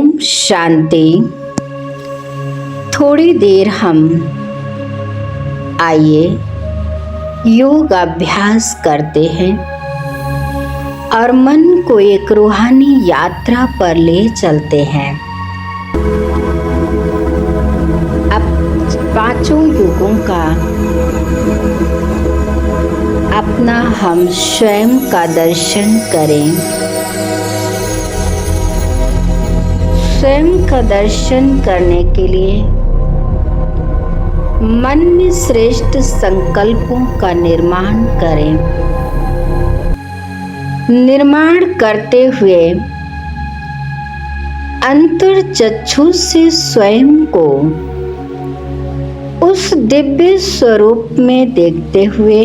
ओम शांति। थोड़ी देर हम आइए योग अभ्यास करते हैं और मन को एक रूहानी यात्रा पर ले चलते हैं। अब पांचों युगों का अपना हम स्वयं का दर्शन करें। स्वयं का दर्शन करने के लिए मन में श्रेष्ठ संकल्पों का निर्माण करें। निर्माण करते हुए अंतर्चक्षु से स्वयं को उस दिव्य स्वरूप में देखते हुए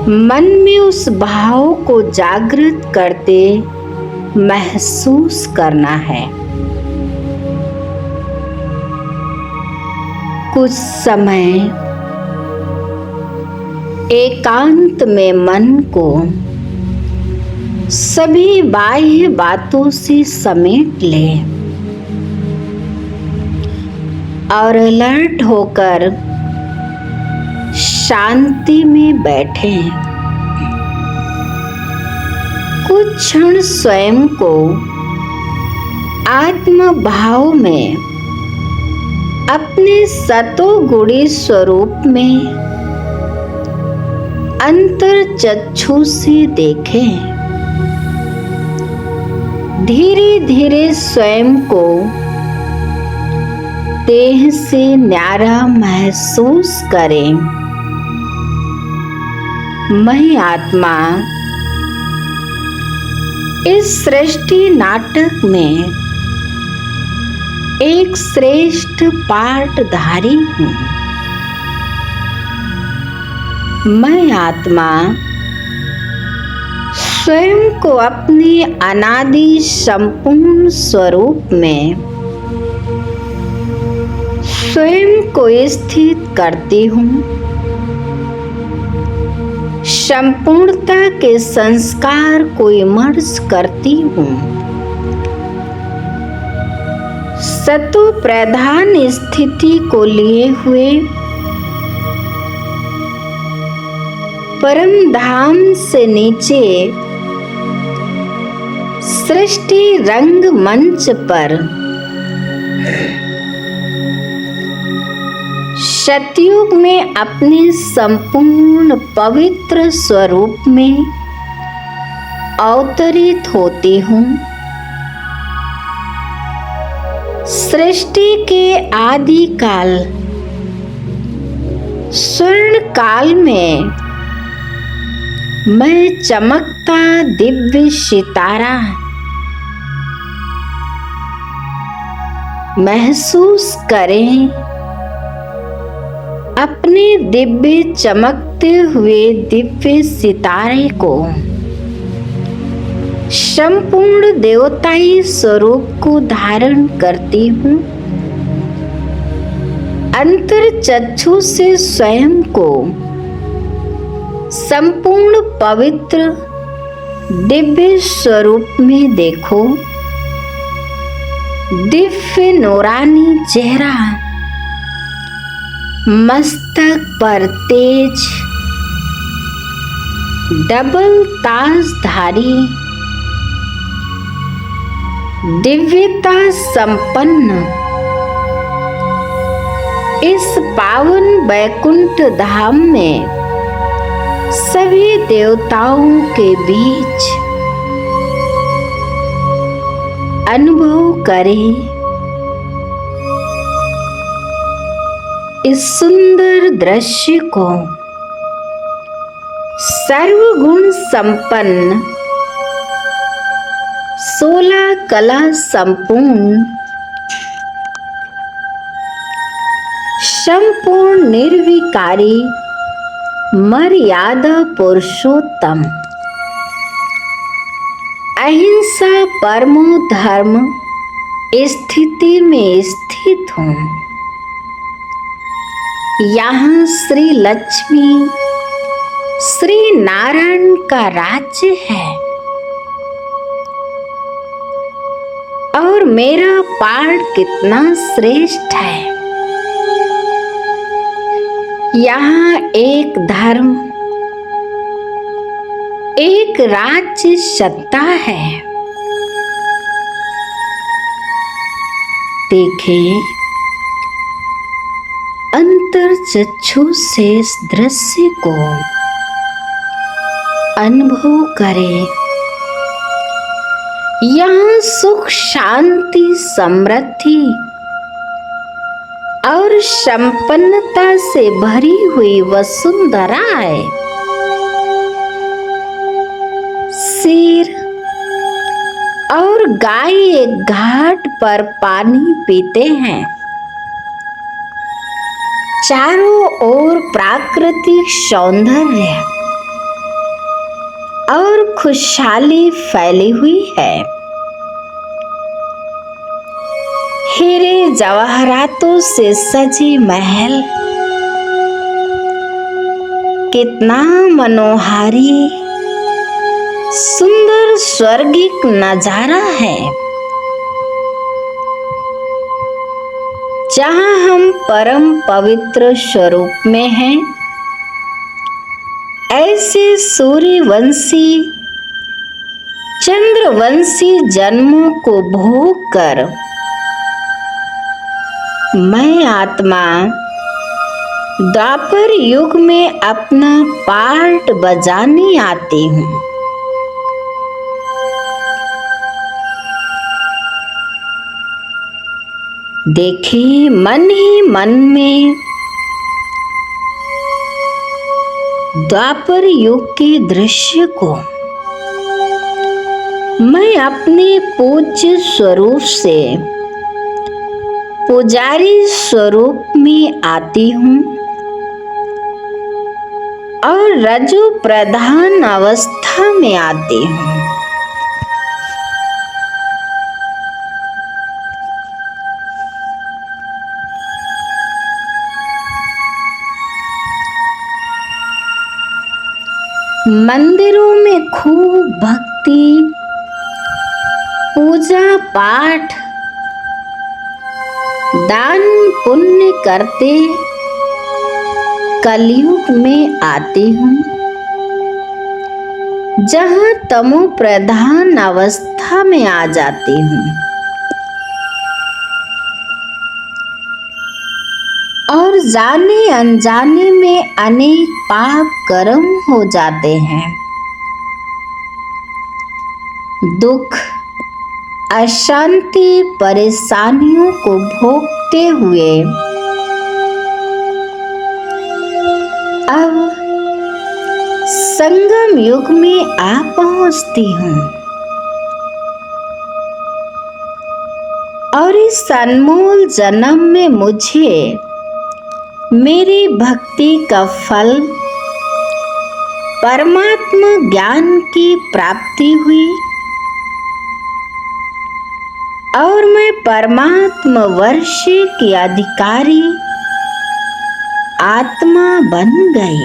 मन में उस भाव को जागृत करते महसूस करना है। कुछ समय एकांत में मन को सभी बाह्य बातों से समेट ले और अलर्ट होकर शांति में बैठे। कुछ क्षण स्वयं को आत्म भाव में अपने सतोगुणी स्वरूप में अंतर्चक्षु से देखें। धीरे धीरे स्वयं को देह से न्यारा महसूस करें। मैं आत्मा इस सृष्टि नाटक में एक श्रेष्ठ पार्टधारी हूँ। मैं आत्मा स्वयं को अपने अनादि संपूर्ण स्वरूप में स्वयं को स्थित करती हूँ। संपूर्णता के संस्कार को इमर्ज करती हूँ। सतो प्रधान स्थिति को लिए हुए परम धाम से नीचे सृष्टि रंग मंच पर सतयुग में अपने संपूर्ण पवित्र स्वरूप में अवतरित होती हूँ। सृष्टि के आदि काल स्वर्ण काल में मैं चमकता दिव्य सितारा महसूस करें। अपने दिव्य चमकते हुए दिव्य सितारे को संपूर्ण देवताई स्वरूप को धारण करती हूँ। अंतर्चक्षु से स्वयं को संपूर्ण पवित्र दिव्य स्वरूप में देखो। दिव्य नूरानी चेहरा, मस्तक पर तेज डबल ताजधारी दिव्यता संपन्न इस पावन वैकुंठ धाम में सभी देवताओं के बीच अनुभव करें। इस सुंदर दृश्य को सर्वगुण संपन्न 16 कला संपूर्ण संपूर्ण निर्विकारी मर्यादा पुरुषोत्तम अहिंसा परमो धर्म स्थिति में स्थित हूँ। यहाँ श्री लक्ष्मी श्री नारायण का राज्य है। मेरा पाठ कितना श्रेष्ठ है। यहाँ एक धर्म, एक राज्य सत्ता है। देखें, अंतर्चक्षु से इस दृश्य को अनुभव करें। यहाँ सुख, शांति, समृद्धि और संपन्नता से भरी हुई वसुंधरा है। शेर और गाय एक घाट पर पानी पीते हैं। चारों ओर प्राकृतिक सौंदर्य और खुशहाली फैली हुई है। हीरे जवाहरातों से सजी महल कितना मनोहारी सुंदर स्वर्गिक नजारा है, जहाँ हम परम पवित्र स्वरूप में हैं। ऐसे सूर्यवंशी, चंद्रवंशी जन्मों को भोग कर मैं आत्मा द्वापर युग में अपना पार्ट बजाने आती हूँ। देखिए, मन ही मन में द्वापर युग के दृश्य को मैं अपने पूज्य स्वरूप से पुजारी स्वरूप में आती हूँ और रजो प्रधान अवस्था में आती हूँ। मंदिरों में खूब भक्ति, पूजा पाठ, दान पुण्य करते कलयुग में आती हूँ, जहाँ तमो प्रधान अवस्था में आ जाती हूँ और जाने अनजाने में अनेक पाप कर्म हो जाते हैं। दुख, अशांति, परेशानियों को भोगते हुए अब संगम युग में आ पहुंचती हूँ और इस अनमोल जन्म में मुझे मेरी भक्ति का फल परमात्मा ज्ञान की प्राप्ति हुई और मैं परमात्मा वर्ष की अधिकारी आत्मा बन गई।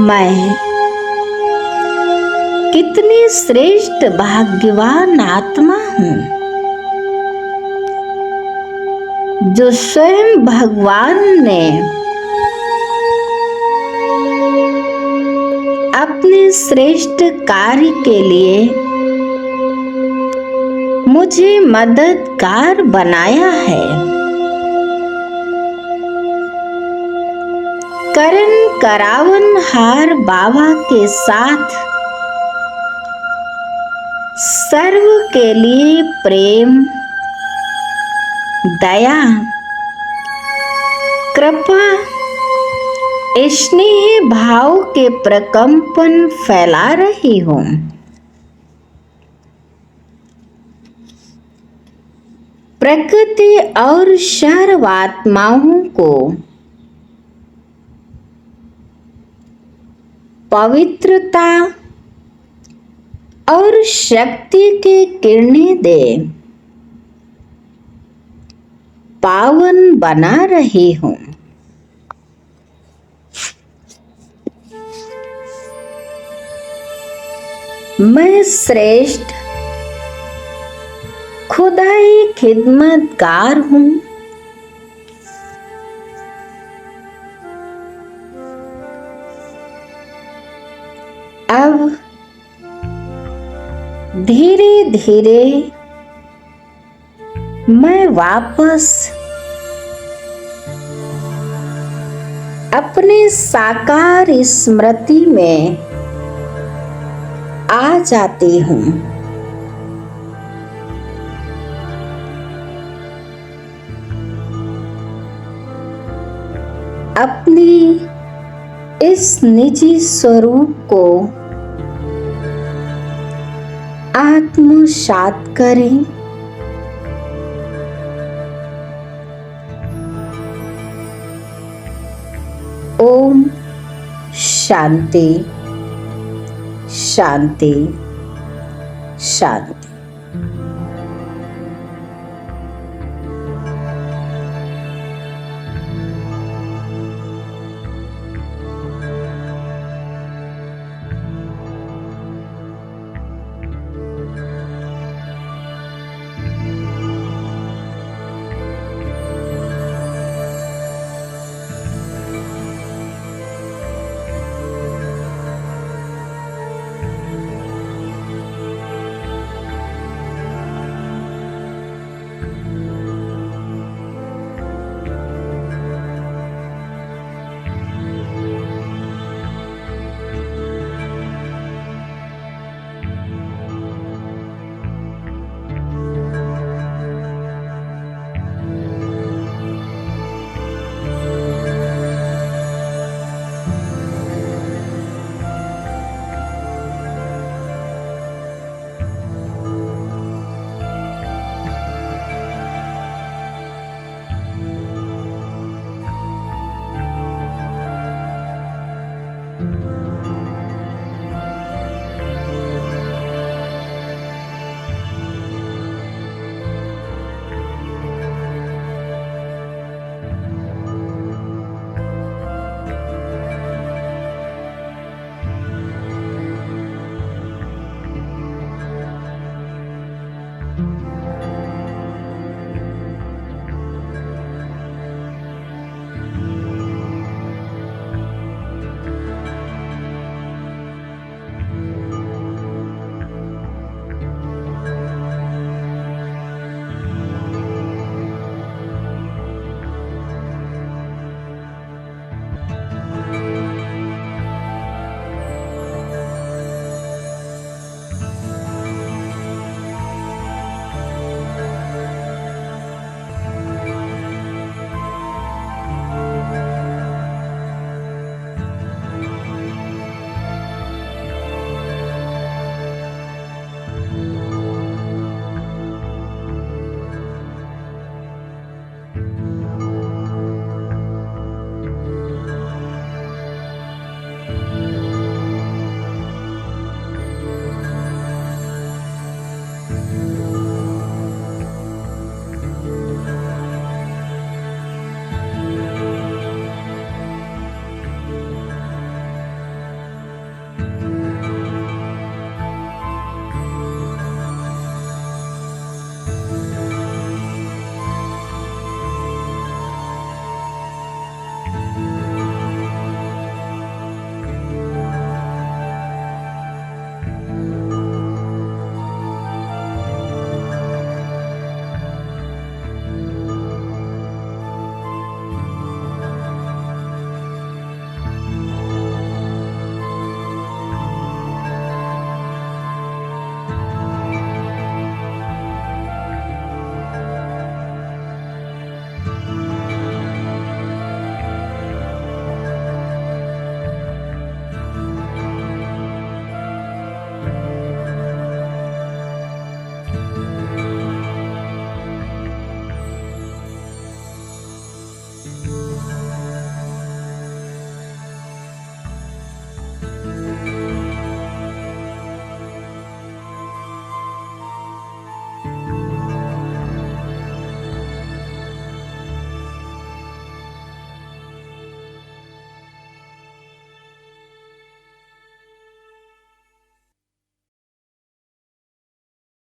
मैं कितनी श्रेष्ठ भाग्यवान आत्मा हूँ, जो स्वयं भगवान ने अपने श्रेष्ठ कार्य के लिए मुझे मददगार बनाया है। करण करावन हार बाबा के साथ सर्व के लिए प्रेम, दया, कृपा, स्नेह भाव के प्रकंपन फैला रही हूँ। प्रकृति और सर्व आत्माओं को पवित्रता और शक्ति के किरणें दे पावन बना रही हूँ। मैं श्रेष्ठ खुदा ही खिदमतगार हूँ। अब धीरे धीरे मैं वापस अपने साकार स्मृति में आ जाती हूँ। अपनी इस निजी स्वरूप को आत्मसात करें। ओम शांति शांति शांति।